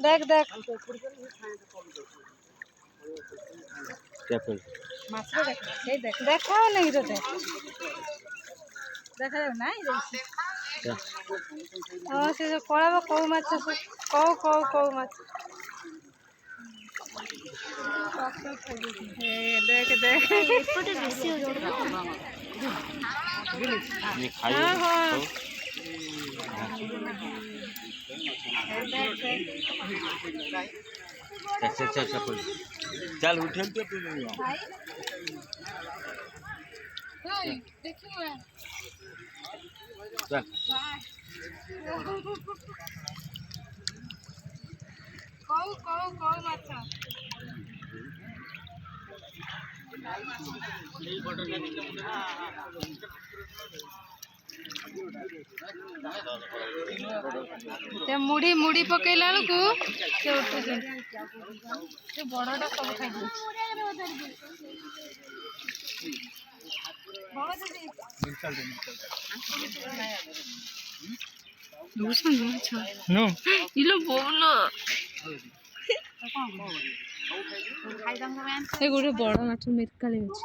देख देख देखा नहीं तो देखा नहीं हाँ से जो कड़ा कौ माछ कौ कौ कौ माछ देख देख हाँ हाँ चल उठे तो कौ कौ कौ माछ मुड़ी मुड़ी पकेला को से उठु से बड़टा सब खाई नो इलो बोलो ए गोटे बड़ माछ मिरकाली अछि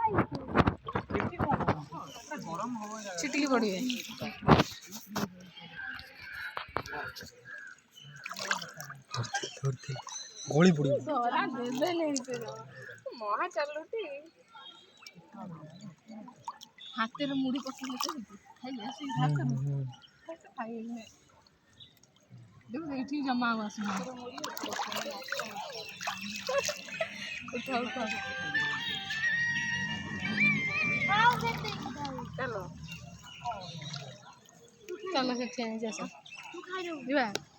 चिटिकी पड़िए गोली पड़ी धरा देबे नहीं से महा चलुटी हाथे रे मुड़ी पकड़ लेते खाई ऐसे भाग कर कैसे खाई है देखो एठी जमा हुआ है उठाओ उठाओ चलो चलो से जैसा तू खा रहे हो